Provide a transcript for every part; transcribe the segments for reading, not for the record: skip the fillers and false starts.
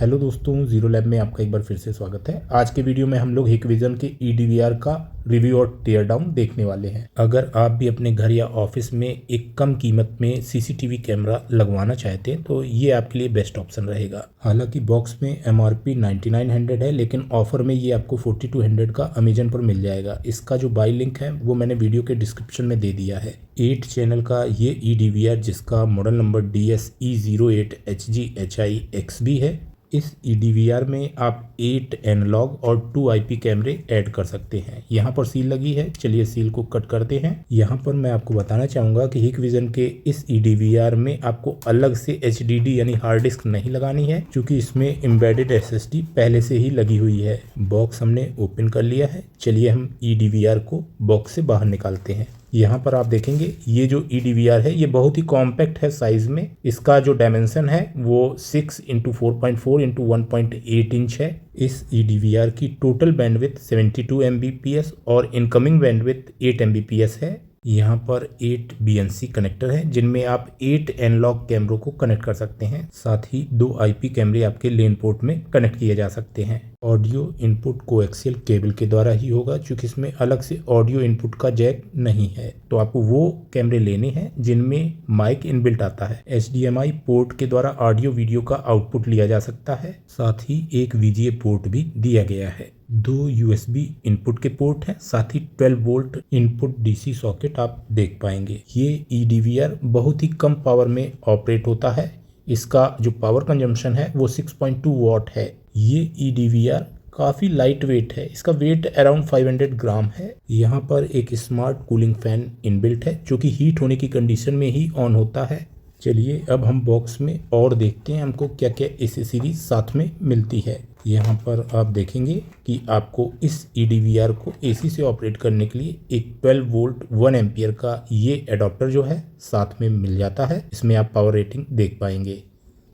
Hello दोस्तों, zero lab में आपका एक बार फिर से स्वागत है। आज के वीडियो में हम लोग हिकविजन के ईडीवीआर का रिव्यू और टेयर डाउन देखने वाले हैं। अगर आप भी अपने घर या ऑफिस में एक कम कीमत में सीसीटीवी कैमरा लगवाना चाहते हैं तो ये आपके लिए बेस्ट ऑप्शन रहेगा। हालांकि बॉक्स में एमआरपी 9900 है, लेकिन ऑफर में ये आपको 4200 का अमेजन पर मिल जाएगा। इसका जो बाई लिंक है वो मैंने वीडियो के डिस्क्रिप्शन में दे दिया है। 8 चैनल का ये ईडीवीआर जिसका मॉडल नंबर DSE08HGHI-XB है। इस ईडीवीआर में आप 8 एनालॉग और 2 आईपी कैमरे ऐड कर सकते हैं। यहाँ पर सील लगी है, चलिए सील को कट करते हैं। यहाँ पर मैं आपको बताना चाहूँगा कि हिकविजन के इस ईडीवीआर में आपको अलग से एचडीडी यानी हार्ड डिस्क नहीं लगानी है, क्योंकि इसमें एम्बेडेड एसएसडी पहले से ही लगी हुई है। बॉक्स हमने ओपन कर लिया है। चलिए हम ईडीवीआर को बॉक्स से बाहर निकालते हैं। यहाँ पर आप देखेंगे ये जो ईडीवीआर है ये बहुत ही कॉम्पैक्ट है साइज में। इसका जो डायमेंशन है वो 6x4x1.8 इंच है। इस ईडीवीआर की टोटल बैंडविड्थ 72 Mbps और इनकमिंग बैंडविड्थ 8 Mbps है। यहाँ पर 8 BNC कनेक्टर हैं जिनमें आप 8 एनालॉग कैमरों को कनेक्ट कर सकते हैं। साथ ही 2 IP कैमरे आपके लेन पोर्ट में कनेक्ट किए जा सकते हैं। ऑडियो इनपुट कोएक्सियल केबल के द्वारा ही होगा, क्योंकि इसमें अलग से ऑडियो इनपुट का जैक नहीं है। तो आपको वो कैमरे लेने हैं जिनमें माइक इनबिल्ट आता है। HDMI पोर्ट के द्वारा ऑडियो वीडियो का आउटपुट लिया जा सकता है। साथ ही एक VGA पोर्ट भी दिया गया है। 2 USB इनपुट के पोर्ट हैं, साथ ही 12 वोल्ट इनपुट DC सॉकेट आप देख पाएंगे। ये ईडीवीआर बहुत ही कम पावर में ऑपरेट होता है। इसका जो पावर कंजम्पशन है वो 6.2 वॉट है। ये ईडीवीआर काफ़ी लाइट वेट है। इसका वेट अराउंड 500 ग्राम है। यहाँ पर एक स्मार्ट कूलिंग फैन इनबिल्ट है जो कि हीट होने की कंडीशन में ही ऑन होता है। चलिए अब हम बॉक्स में और देखते हैं हमको क्या क्या एसेसरीज साथ में मिलती है। यहाँ पर आप देखेंगे कि आपको इस ईडीवीआर को AC से ऑपरेट करने के लिए एक 12 वोल्ट 1 एम्पियर का ये एडाप्टर जो है साथ में मिल जाता है। इसमें आप पावर रेटिंग देख पाएंगे।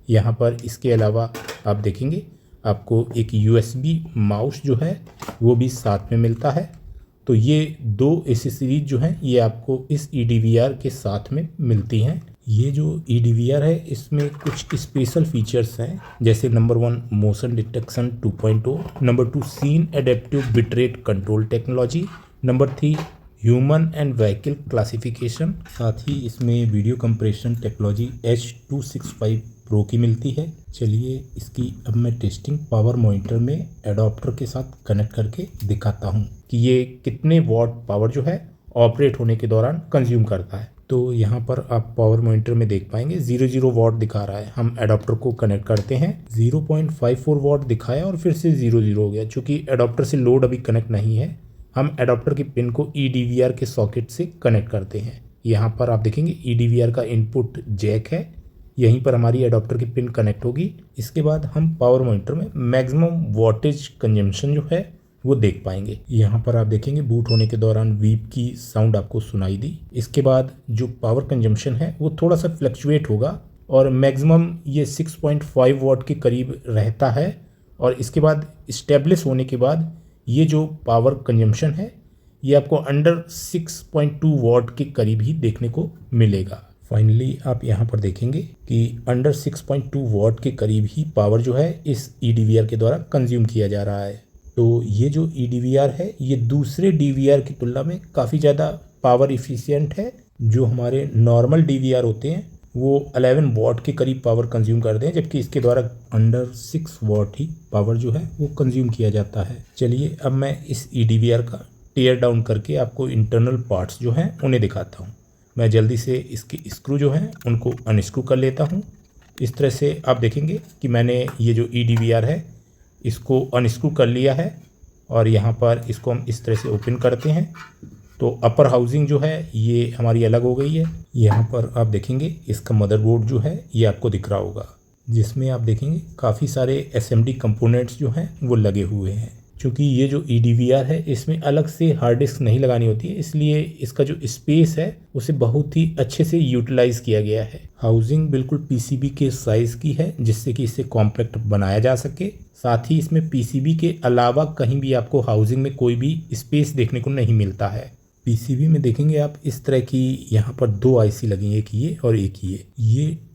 यहाँ पर इसके अलावा आप देखेंगे आपको एक USB माउस जो है वो भी साथ में मिलता है। तो ये 2 एसेसरीज जो हैं ये आपको इस ईडीवीआर के साथ में मिलती हैं। ये जो ईडीवीआर है इसमें कुछ स्पेशल फीचर्स हैं, जैसे number 1 motion detection 2.0, number 2 scene adaptive bitrate control technology, number 3 human and vehicle classification. साथ ही इसमें video compression technology H265 pro की मिलती है। चलिए इसकी अब मैं टेस्टिंग पावर मॉनिटर में एडाप्टर के साथ कनेक्ट करके दिखाता हूँ कि ये कितने वॉट पावर जो है ऑपरेट होने के दौरान कंज्यूम करता है। तो यहाँ पर आप पावर मॉनिटर में देख पाएंगे 00 वॉट दिखा रहा है। हम एडाप्टर को कनेक्ट करते हैं, 0.54 वॉट दिखाया और फिर से 00 हो गया। चूँकि एडाप्टर से लोड अभी कनेक्ट नहीं है, हम एडाप्टर की पिन को ईडीवीआर के सॉकेट से कनेक्ट करते हैं। यहाँ पर आप देखेंगे ईडीवीआर का इनपुट जैक है, यहीं पर हमारी एडाप्टर की पिन कनेक्ट होगी। इसके बाद हम पावर मॉनिटर में मैक्सिमम वॉटेज कंजम्पशन जो है वो देख पाएंगे। यहाँ पर आप देखेंगे बूट होने के दौरान वीप की साउंड आपको सुनाई दी। इसके बाद जो पावर कंजम्पशन है वो थोड़ा सा फ्लक्चुएट होगा और मैक्सिमम ये 6.5 वॉट के करीब रहता है। और इसके बाद इस्टेब्लिश होने के बाद ये जो पावर कंजम्पशन है ये आपको अंडर 6.2 वॉट के करीब ही देखने को मिलेगा। फाइनली आप यहाँ पर देखेंगे कि अंडर 6.2 वॉट के करीब ही पावर जो है इस ईडीवीआर के द्वारा कंज्यूम किया जा रहा है। तो ये जो ईडीवीआर है ये दूसरे डीवीआर की तुलना में काफ़ी ज़्यादा पावर इफ़िशियंट है। जो हमारे नॉर्मल डीवीआर होते हैं वो 11 वॉट के करीब पावर कंज्यूम करते हैं, जबकि इसके द्वारा अंडर 6 वॉट ही पावर जो है वो कंज्यूम किया जाता है। चलिए अब मैं इस ईडीवीआर का टेयर डाउन करके आपको इंटरनल पार्ट्स जो हैं उन्हें दिखाता हूँ। मैं जल्दी से इसके स्क्रू जो हैं उनको अनस्क्रू कर लेता हूँ। इस तरह से आप देखेंगे कि मैंने ये जो ईडीवीआर है इसको अनस्क्रू कर लिया है और यहाँ पर इसको हम इस तरह से ओपन करते हैं तो अपर हाउसिंग जो है ये हमारी अलग हो गई है। यहाँ पर आप देखेंगे इसका मदरबोर्ड जो है ये आपको दिख रहा होगा, जिसमें आप देखेंगे काफ़ी सारे SMD कंपोनेंट्स जो हैं वो लगे हुए हैं। क्योंकि ये जो ईडीवीआर है इसमें अलग से हार्ड डिस्क नहीं लगानी होती है, इसलिए इसका जो स्पेस है उसे बहुत ही अच्छे से यूटिलाइज किया गया है। हाउसिंग बिल्कुल पीसीबी के साइज़ की है, जिससे कि इसे कॉम्पैक्ट बनाया जा सके। साथ ही इसमें पीसीबी के अलावा कहीं भी आपको हाउसिंग में कोई भी स्पेस देखने को नहीं मिलता है। पीसीबी में देखेंगे आप इस तरह की यहाँ पर 2 आईसी लगी हैं, एक ये और एक ये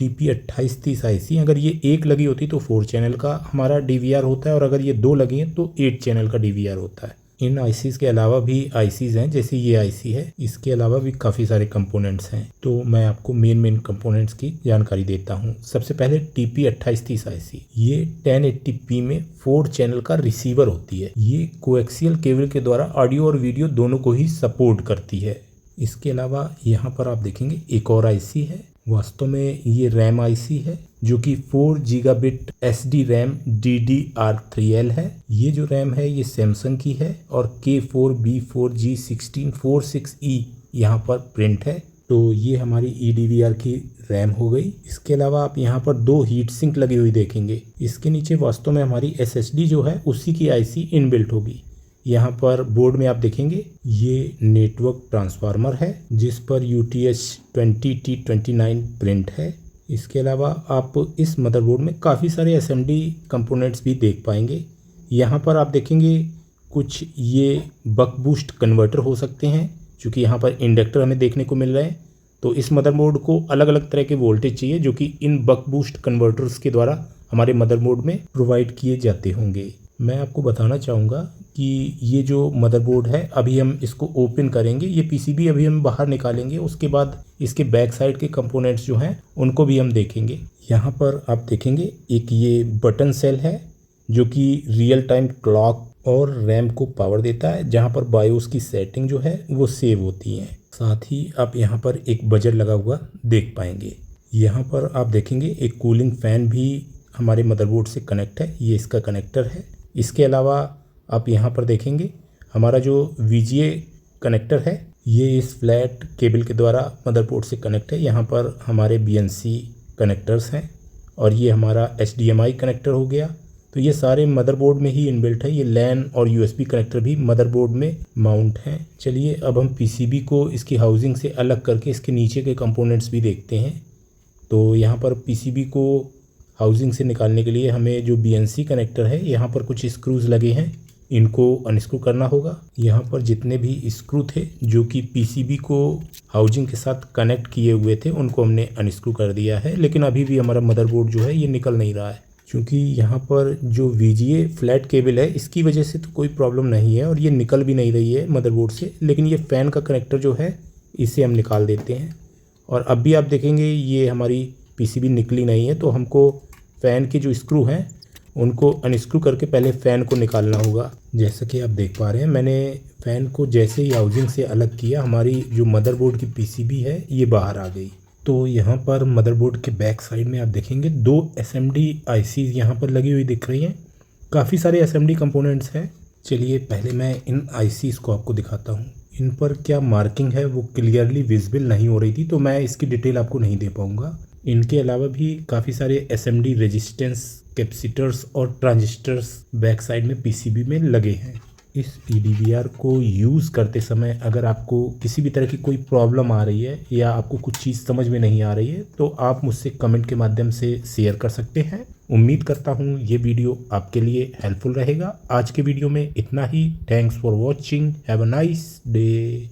TP2830 आईसी। अगर ये एक लगी होती तो 4 चैनल का हमारा DVR होता है, और अगर ये 2 लगी हैं तो 8 चैनल का DVR होता है। इन आईसीज के अलावा भी आईसीज हैं, जैसे ये आईसी है, इसके अलावा भी काफ़ी सारे कंपोनेंट्स हैं। तो मैं आपको मेन कंपोनेंट्स की जानकारी देता हूँ। सबसे पहले TP2830 आईसी, ये 1080p में 4 चैनल का रिसीवर होती है। ये कोएक्सियल केबल के द्वारा ऑडियो और वीडियो दोनों को ही सपोर्ट करती है। इसके अलावा यहाँ पर आप देखेंगे एक और आईसी है, वास्तव में ये रैम आईसी है, जो कि 4 गीगाबिट SD रैम DDR3L है। ये जो रैम है ये सैमसंग की है और K4B4G1646E यहाँ पर प्रिंट है। तो ये हमारी eDVR की रैम हो गई। इसके अलावा आप यहाँ पर 2 हीट सिंक लगी हुई देखेंगे। इसके नीचे वास्तव में हमारी SSD जो है उसी की आईसी इनबिल्ट होगी। यहाँ पर बोर्ड में आप देखेंगे ये नेटवर्क ट्रांसफार्मर है, जिस पर UTH-20T29 प्रिंट है। इसके अलावा आप इस मदरबोर्ड में काफ़ी सारे SMD कंपोनेंट्स भी देख पाएंगे। यहाँ पर आप देखेंगे कुछ ये बक बूस्ट कन्वर्टर हो सकते हैं, क्योंकि यहाँ पर इंडक्टर हमें देखने को मिल रहे हैं। तो इस मदरबोर्ड को अलग अलग तरह के वोल्टेज चाहिए, जो कि इन बक बूस्ट कन्वर्टर्स के द्वारा हमारे मदरबोर्ड में प्रोवाइड किए जाते होंगे। मैं आपको बताना चाहूँगा कि ये जो मदरबोर्ड है, अभी हम इसको ओपन करेंगे, ये पीसीबी अभी हम बाहर निकालेंगे, उसके बाद इसके बैक साइड के कंपोनेंट्स जो हैं उनको भी हम देखेंगे। यहाँ पर आप देखेंगे एक ये बटन सेल है, जो कि रियल टाइम क्लॉक और रैम को पावर देता है, जहाँ पर बायोस की सेटिंग जो है वो सेव होती हैं। साथ ही आप यहाँ पर एक बजर लगा हुआ देख पाएंगे। यहाँ पर आप देखेंगे एक कूलिंग फ़ैन भी हमारे मदरबोर्ड से कनेक्ट है, ये इसका कनेक्टर है। इसके अलावा आप यहाँ पर देखेंगे हमारा जो VGA कनेक्टर है, ये इस फ्लैट केबल के द्वारा मदरबोर्ड से कनेक्ट है। यहाँ पर हमारे BNC कनेक्टर्स हैं और ये हमारा HDMI कनेक्टर हो गया। तो ये सारे मदरबोर्ड में ही इनबिल्ट है। ये LAN और USB कनेक्टर भी मदरबोर्ड में माउंट हैं। चलिए अब हम PCB को इसकी हाउसिंग से अलग करके इसके नीचे के कंपोनेंट्स भी देखते हैं। तो यहाँ पर PCB को हाउसिंग से निकालने के लिए हमें जो BNC कनेक्टर है, यहाँ पर कुछ स्क्रूज लगे हैं, इनको अनस्क्रू करना होगा। यहाँ पर जितने भी स्क्रू थे जो कि PCB को हाउसिंग के साथ कनेक्ट किए हुए थे, उनको हमने अनस्क्रू कर दिया है। लेकिन अभी भी हमारा मदरबोर्ड जो है ये निकल नहीं रहा है, क्योंकि यहाँ पर जो VGA फ्लैट केबल है इसकी वजह से तो कोई प्रॉब्लम नहीं है और ये निकल भी नहीं रही है मदरबोर्ड से। लेकिन ये फ़ैन का कनेक्टर जो है इसे हम निकाल देते हैं। और अब भी आप देखेंगे ये हमारी PCB निकली नहीं है, तो हमको फ़ैन के जो स्क्रू हैं उनको अनस्क्रू करके पहले फ़ैन को निकालना होगा। जैसा कि आप देख पा रहे हैं, मैंने फ़ैन को जैसे ही हाउसिंग से अलग किया, हमारी जो मदरबोर्ड की PCB है ये बाहर आ गई। तो यहाँ पर मदरबोर्ड के बैक साइड में आप देखेंगे 2 SMD ICs यहाँ पर लगी हुई दिख रही हैं। काफ़ी सारे SMD कंपोनेंट्स हैं। चलिए पहले मैं इन ICs को आपको दिखाता हूँ। इन पर क्या मार्किंग है वो क्लियरली विजिबल नहीं हो रही थी, तो मैं इसकी डिटेल आपको नहीं दे पाऊँगा। इनके अलावा भी काफ़ी सारे SMD रेजिस्टेंस कैपेसिटर्स और ट्रांजिस्टर्स बैक साइड में PCB में लगे हैं। इस eDVR को यूज़ करते समय अगर आपको किसी भी तरह की कोई प्रॉब्लम आ रही है या आपको कुछ चीज़ समझ में नहीं आ रही है, तो आप मुझसे कमेंट के माध्यम से शेयर कर सकते हैं। उम्मीद करता हूँ ये वीडियो आपके लिए हेल्पफुल रहेगा। आज के वीडियो में इतना ही। Thanks for watching. Have a nice day.